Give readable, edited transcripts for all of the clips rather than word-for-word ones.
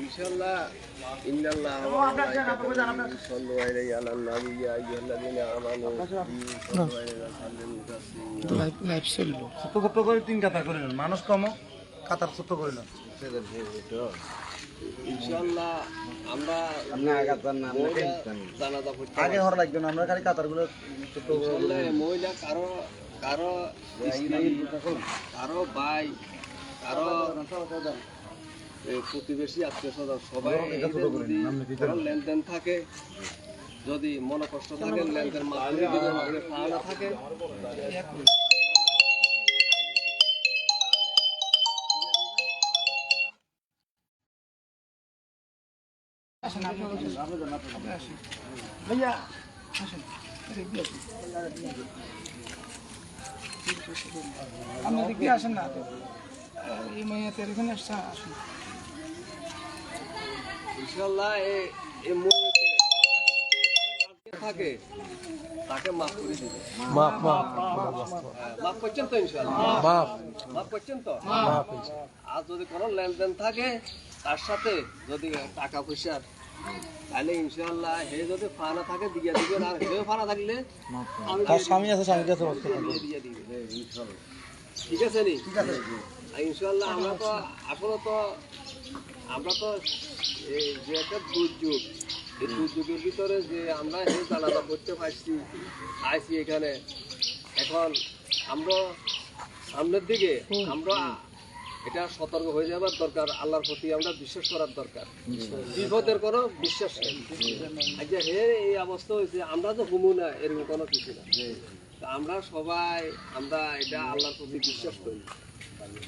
ইনশাআল্লাহ ইন্নাল্লাহ ওয়া মালাইকাতুহু ইউসাল্লুনা আলান নাবী ইয়া আইয়ুহাল্লাযীনা আমানু সাল্লু আলাইহি ওয়া সাল্লিমু তাসলিমা। লাইভ চললো। ছোট ছোট করে 3 কাতা করে নেন, মানুষ কম কাতার ছোট করে নেন। ইনশাআল্লাহ আমরা জানাজা পড়তে আগে হর লাগবে না, আমরা খালি কাতারগুলো ছোট ইনশাআল্লাহ মহিলা কারো স্ত্রী, কারো ভাই, কারো প্রতিবেশী আত্মীয় স্বজন সবাই লেনদেন থাকে, যদি মনে কষ্ট থাকে লেনদেন মাধ্যমে পাওয়া থাকে ভাইয়া আপনি দিকে আসেন না, এই মেয়েদের এখানে আসছে, আসুন। ইনশাআল্লাহ এই থাকে তাকে মাফ করে দিবে। মাফ করছেন তো? ইনশাআল্লাহ মাফ করছেন তো? আর যদি কোনো লেনদেন থাকে তার সাথে, যদি টাকা পয়সার, তাহলে ইনশাআল্লাহ হে যদি ফানা থাকে দিয়া দিবেন, আর হেও ফানা থাকলে স্বামী আছে, স্বামী কাছে দিয়ে দিবে। ঠিক আছে নি? ইনশাআল্লাহ আমরা তো এই যে একটা দুর্যোগ, এই দুর্যোগের ভিতরে যে আমরা এই জানাজা করতে পারছি আইছি এখানে, এখন আমরা সামনের দিকে আমরা এটা সতর্ক হয়ে যাবার দরকার, আল্লাহর প্রতি আমরা বিশ্বাস করার দরকার, বিপদের কোনো বিশ্বাস নেই। আচ্ছা হে এই অবস্থা হয়েছে, আমরা তো ঘুমু না এরকম কোনো কিছু না, আমরা সবাই আমরা এটা আল্লাহর প্রতি বিশ্বাস করি,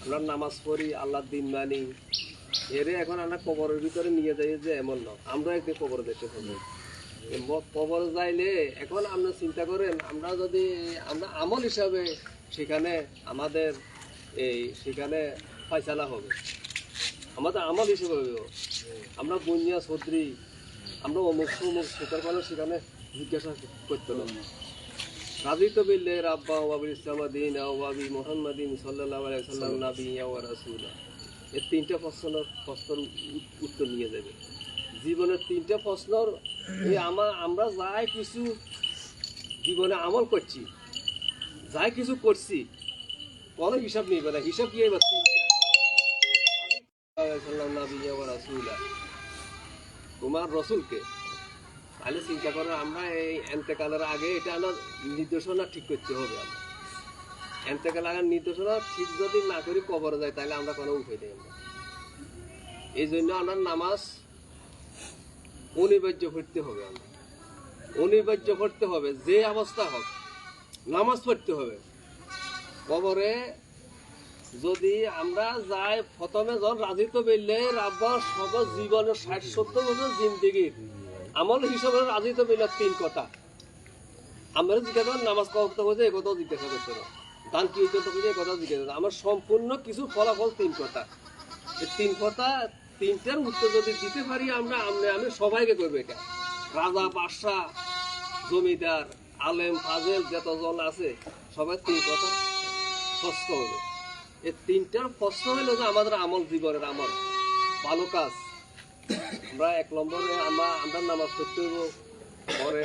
আমরা নামাজ পড়ি, আল্লাহর দিন মানি, এরে এখন আমরা কবরের ভিতরে নিয়ে যাই যে এমন না, আমরা একদিন কবর যেতে হবে। কবর যাইলে এখন আমরা চিন্তা করেন, আমরা যদি আমরা আমল হিসাবে সেখানে আমাদের সেখানে ফয়সালা হবে, আমাদের আমল হিসেবে হবে। আমরা বনিয়া চৌধুরী, আমরা অমুক অমুক সেটার কারণে সেখানে জিজ্ঞাসা করতে হবে। রাজিতু বিল্লাহি রাব্বান ওয়া বিল ইসলামি দীনান ওয়া বি মুহাম্মাদিন সাল্লাল্লাহু আলাইহি ওয়াসাল্লাম নাবিয়্যান ওয়া রাসূলা। এই 3টা প্রশ্নের উত্তর নিয়ে যাবে জীবনের 3টা প্রশ্নর। আমরা যাই কিছু জীবনে আমল করছি, যাই কিছু করছি, কোনো হিসাব নেই না, হিসাব দিয়ে তোমার রসুলকে তাহলে চিন্তা করে আমরা এই এন্তেকালের আগে এটা আমার নির্দেশনা ঠিক করতে হবে। আমরা এন্তেকাল আগের নির্দেশনা ঠিক যদি না করি কবরে যায়, তাহলে আমরা কোনো উঠে দেয় না। এই জন্য আমরা নামাজ অনিবার্য পড়তে হবে, আমরা অনিবার্য পড়তে হবে, যে অবস্থা হোক নামাজ পড়তে হবে। কবরে যদি আমরা যাই, প্রথমে যখন রাজিতু বিল্লাহি রাব্বান, সব জীবনের 60-70 বছর জিন্দেগির আমল হিসাবে রাজিতু বিল্লাহি 3 কথা আমরা জিজ্ঞাসা করেন, নামাজ কত হয়েছে এই কথাও জিজ্ঞাসা করতে হবে, দান কি করতে হয়েছে এই কথাও জিজ্ঞাসা করতে, আমার সম্পূর্ণ কিছু ফলাফল 3 কথা। এই 3 কথা 3টার উত্তর যদি দিতে পারি আমরা, আমি সবাইকে করবো এটা, রাজা বাদশাহ জমিদার আলেম ফাজেল যতজন আছে সবাই 3 কথা স্পষ্ট হবে। এই 3টার প্রশ্ন হইল যে আমাদের আমল, জীবনের আমল ভালো কাজ। আমরা 1 নম্বরে আমরা নামাজ পড়তে হইব, পরে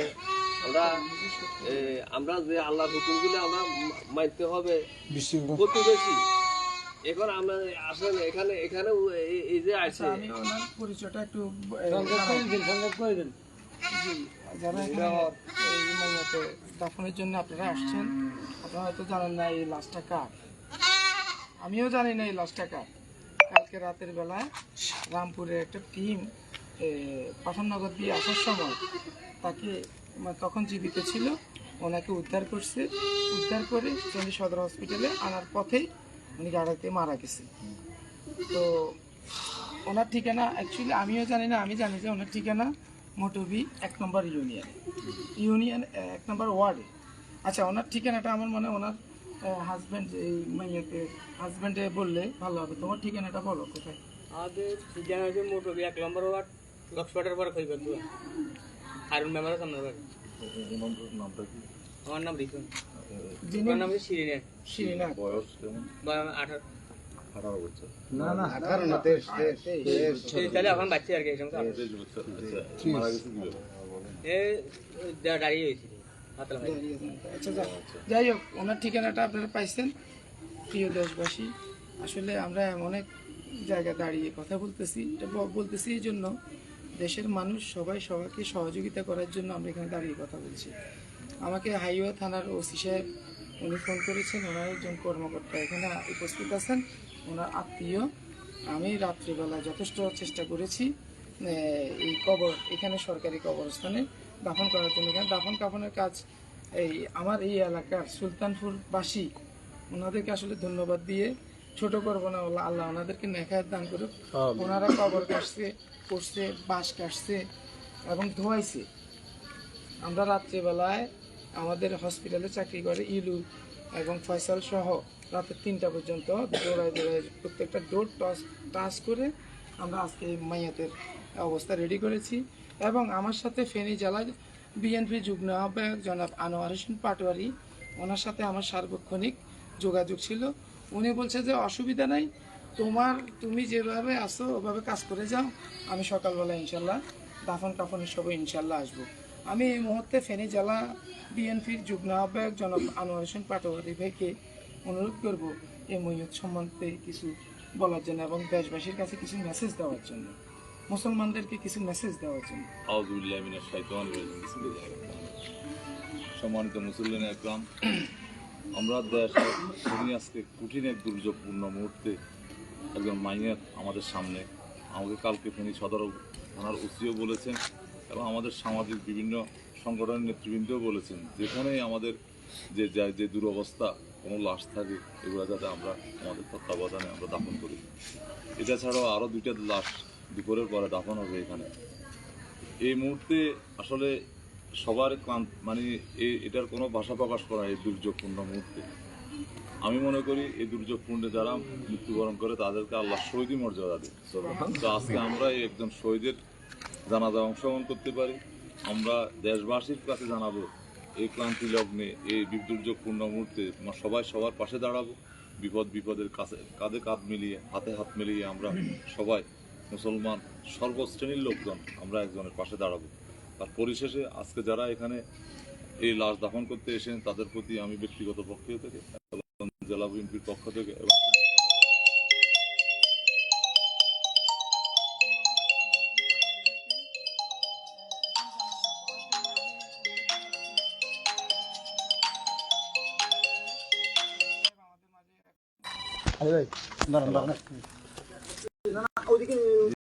আমরা যে আল্লাহর হুকুমগুলো আমরা মানতে হবে প্রতিবেশী। এখন আমরা আসেন এখানে এই যে আছে, আমি ওনার পরিচয়টা একটু যারা এই মাইয়াতে দাফনের জন্য আপনারা আসছেন, আপনারা হয়তো জানেন না এই লাশটা কার, আমিও জানি না এই লাশটা কার। কালকে রাতের বেলায় রামপুরের একটা টিম পাঠাননগর দিয়ে আসার সময় তাকে, তখন জীবিত ছিল, ওনাকে উদ্ধার করছে, উদ্ধার করে চন্ডী সদর হসপিটালে আনার পথেই উনি গাড়িতে মারা গেছে। তো ওনার ঠিকানা অ্যাকচুয়ালি আমিও জানি না, আমি জানি যে ওনার ঠিকানা মোটবি 1 নম্বর ইউনিয়ন 1 নম্বর ওয়ার্ডে। আচ্ছা, ওনার ঠিকানাটা আমার মনে ওনার হাজব্যান্ড, এই মেয়েকে হাজব্যান্ডে বললে ভালো হবে। তোমার ঠিকানাটা বলো কোথায়? আমাদের ঠিকানা হচ্ছে মোটবি 1 নম্বর ওয়ার্ড, লক্সপাটের পরে খইবার হারুন মেম্বারের সামনে বাড়ি। আমার নাম রিকন, যিনি নাম শিরিনা। শিরিনা বয়স 18। না না তাহলে এখন বাচ্চা আর কি এই সমস্ত দাঁড়িয়ে হয়েছিল হাতলা ভাই আচ্ছা যাই হোক ওনার ঠিকানাটা আপনারা পাইছেন। প্রিয় দেশবাসী, আসলে আমরা এমন এক জায়গায় দাঁড়িয়ে কথা বলতেছি, এটা বলতেছি এই জন্য দেশের মানুষ সবাই সবাইকে সহযোগিতা করার জন্য আমরা এখানে দাঁড়িয়ে কথা বলছি। আমাকে হাইওয়ে থানার ওসি সাহেব উনি ফোন করেছেন, ওনার একজন কর্মকর্তা এখানে উপস্থিত আছেন, ওনার আত্মীয়। আমি রাত্রিবেলা যথেষ্ট চেষ্টা করেছি এই কবর এখানে সরকারি কবরস্থানে দাফন করার জন্য। এখানে দাফন কাফনের কাজ এই আমার এই এলাকার সুলতানপুরবাসী, ওনাদেরকে আসলে ধন্যবাদ দিয়ে ছোট করবো না, আল্লাহ ওনাদেরকে নেখায়েত দান করুক। ওনারা কবর কাটছে, করছে, বাঁশ কাটছে এবং ধোয়াইছে। আমরা রাত্রিবেলায় আমাদের হসপিটালে চাকরি করে ইলু এবং ফয়সাল সহ রাতে 3টা পর্যন্ত দৌড়ায় প্রত্যেকটা ডোর টাচ করে আমরা আজকে এই মাইয়াতের অবস্থা রেডি করেছি। এবং আমার সাথে ফেনী জেলা বিএনপি যুগ্ম আহ্বায়ক জনাব আনোয়ার হোসেন পাটোয়ারি, ওনার সাথে আমার সার্বক্ষণিক যোগাযোগ ছিল। উনি বলছে যে অসুবিধা নাই, তুমি যেভাবে আসো ওভাবে কাজ করে যাও, আমি সকালবেলা ইনশাল্লাহ দাফন কাফনের সবাই ইনশাল্লাহ আসবো। আমি এই মুহূর্তে ফেনী জেলা বিএনপির যুগ্ম আহ্বায়ক জনাব আনোয়ার হোসেন পাটোয়ারি ভাইকে অনুরোধ করব এই মৈয়ত সম্বন্ধে কিছু বলার জন্য এবং দেশবাসীর কাছে কিছু মেসেজ দেওয়ার জন্য, মুসলমানদেরকে কিছু মেসেজ দেওয়ার জন্য। সম্মানিত মুসল্লিন একরাম, আমরা দেশ আজকে কঠিন এক দুর্যোগপূর্ণ মুহূর্তে একজন মাইয়াত আমাদের সামনে। আমাকে কালকে ফেনী সদর থানার ওসিও বলেছেন এবং আমাদের সামাজিক বিভিন্ন সংগঠনের নেতৃবৃন্দও বলেছেন, যেখানেই আমাদের যে দুরবস্থা কোনো লাশ থাকে এগুলো যাতে আমরা আমাদের তত্ত্বাবধানে আমরা দাফন করি। এটা ছাড়াও আরও 2টা লাশ দুপুরের পরে দাফন হবে এখানে। এই মুহূর্তে আসলে সবার মানে এটার কোনো ভাষা প্রকাশ করা এই দুর্যোগপূর্ণ মুহূর্তে। আমি মনে করি এই দুর্যোগপূর্ণে যারা মৃত্যুবরণ করে তাদেরকে আল্লাহ শহীদ মর্যাদা দেয়। তো আজকে আমরা এই একজন শহীদের জানাজা অংশগ্রহণ করতে পারি। আমরা দেশবাসীর কাছে জানাবো এই ক্লান্তি লগ্নে এই দুর্যোগপূর্ণ মুহূর্তে সবাই সবার পাশে দাঁড়াবো। বিপদের কাছে কাঁধে কাঁধ মিলিয়ে হাতে হাত মিলিয়ে আমরা সবাই মুসলমান সর্বশ্রেণীর লোকজন আমরা একজনের পাশে দাঁড়াবো। তার পরিশেষে আজকে যারা এখানে এই লাশ দাফন করতে এসেছেন তাদের প্রতি আমি ব্যক্তিগত পক্ষ থেকে এবং জেলা বিএনপির পক্ষ থেকে এবং দাঁড়ান